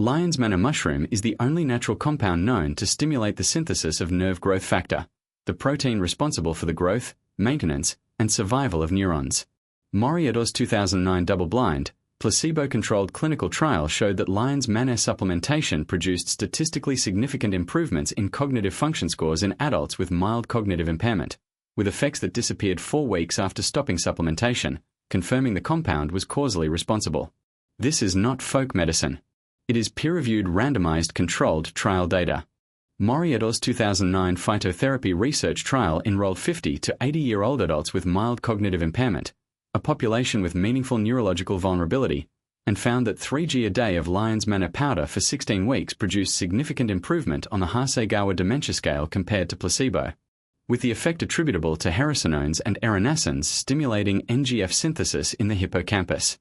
Lion's Manor mushroom is the only natural compound known to stimulate the synthesis of nerve growth factor, the protein responsible for the growth, maintenance, and survival of neurons. Mori et al.'s 2009 double-blind, placebo-controlled clinical trial showed that Lion's Manor supplementation produced statistically significant improvements in cognitive function scores in adults with mild cognitive impairment, with effects that disappeared 4 weeks after stopping supplementation, confirming the compound was causally responsible. This is not folk medicine. It is peer-reviewed randomized controlled trial data. Mori et al.'s 2009 phytotherapy research trial enrolled 50 to 80-year-old adults with mild cognitive impairment, a population with meaningful neurological vulnerability, and found that 3g a day of Lion's Manor powder for 16 weeks produced significant improvement on the Hasegawa dementia scale compared to placebo, with the effect attributable to hericenones and erinacins stimulating NGF synthesis in the hippocampus.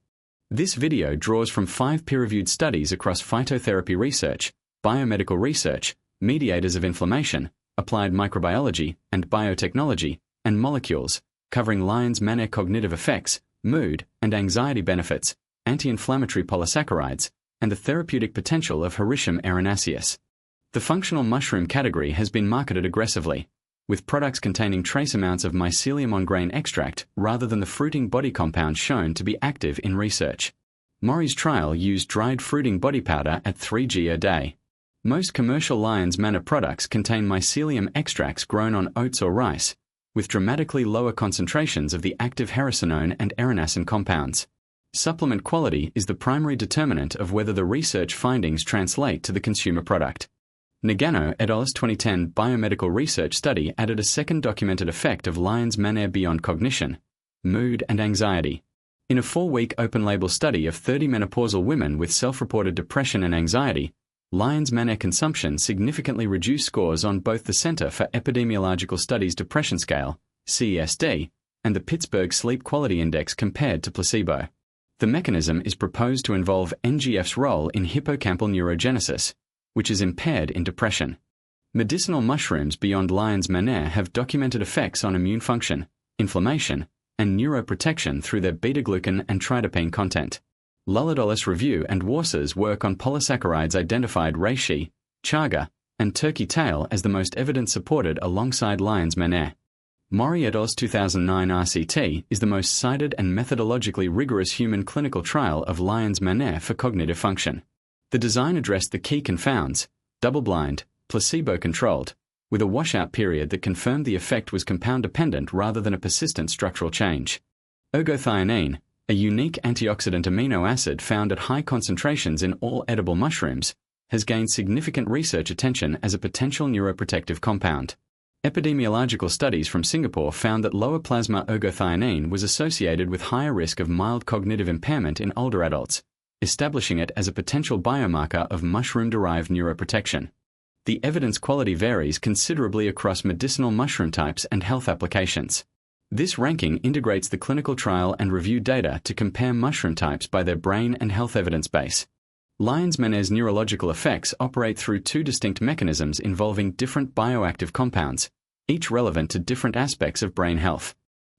This video draws from 5 peer-reviewed studies across phytotherapy research, biomedical research, mediators of inflammation, applied microbiology, and biotechnology, and molecules, covering Lion's Manor cognitive effects, mood and anxiety benefits, anti-inflammatory polysaccharides, and the therapeutic potential of Hericium erinaceus. The functional mushroom category has been marketed aggressively, with products containing trace amounts of mycelium on grain extract rather than the fruiting body compound shown to be active in research. Mori's trial used dried fruiting body powder at 3g a day. Most commercial Lion's Manor products contain mycelium extracts grown on oats or rice, with dramatically lower concentrations of the active hericinone and erinacin compounds. Supplement quality is the primary determinant of whether the research findings translate to the consumer product. Nagano et al.'s 2010 biomedical research study added a second documented effect of Lion's Manor beyond cognition, mood and anxiety. In a 4-week open-label study of 30 menopausal women with self-reported depression and anxiety, Lion's Manor consumption significantly reduced scores on both the Center for Epidemiological Studies Depression Scale, CESD, and the Pittsburgh Sleep Quality Index compared to placebo. The mechanism is proposed to involve NGF's role in hippocampal neurogenesis, which is impaired in depression. Medicinal mushrooms beyond Lion's Manor have documented effects on immune function, inflammation, and neuroprotection through their beta-glucan and tridopane content. Lulladolis Review and Warsa's work on polysaccharides identified reishi, chaga, and turkey tail as the most evidence-supported alongside Lion's Manor. Mori et al.'s 2009 RCT is the most cited and methodologically rigorous human clinical trial of Lion's Manor for cognitive function. The design addressed the key confounds, double-blind, placebo-controlled, with a washout period that confirmed the effect was compound-dependent rather than a persistent structural change. Ergothioneine, a unique antioxidant amino acid found at high concentrations in all edible mushrooms, has gained significant research attention as a potential neuroprotective compound. Epidemiological studies from Singapore found that lower plasma ergothioneine was associated with higher risk of mild cognitive impairment in older adults, establishing it as a potential biomarker of mushroom-derived neuroprotection. The evidence quality varies considerably across medicinal mushroom types and health applications. This ranking integrates the clinical trial and review data to compare mushroom types by their brain and health evidence base. Lion's Manor's neurological effects operate through 2 distinct mechanisms involving different bioactive compounds, each relevant to different aspects of brain health.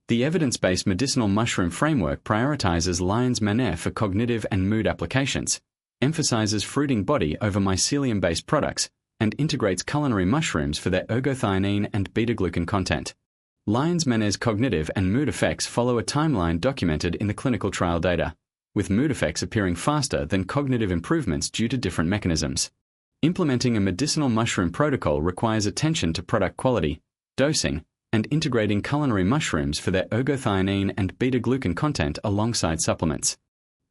The evidence-based medicinal mushroom framework prioritizes Lion's Manor for cognitive and mood applications, emphasizes fruiting body over mycelium-based products, and integrates culinary mushrooms for their ergothioneine and beta-glucan content. Lion's Manor's cognitive and mood effects follow a timeline documented in the clinical trial data, with mood effects appearing faster than cognitive improvements due to different mechanisms. Implementing a medicinal mushroom protocol requires attention to product quality, dosing, and integrating culinary mushrooms for their ergothioneine and beta-glucan content alongside supplements.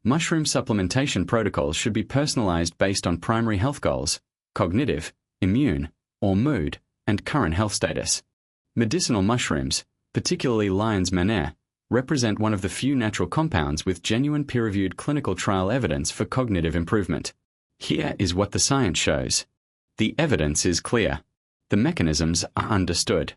Mushroom supplementation protocols should be personalized based on primary health goals, cognitive, immune, or mood, and current health status. Medicinal mushrooms, particularly Lion's Manor, represent one of the few natural compounds with genuine peer-reviewed clinical trial evidence for cognitive improvement. Here is what the science shows. The evidence is clear. The mechanisms are understood.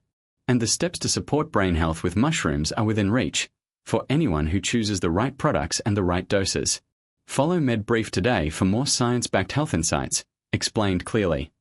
And the steps to support brain health with mushrooms are within reach, for anyone who chooses the right products and the right doses. Follow MedBrief today for more science-backed health insights, explained clearly.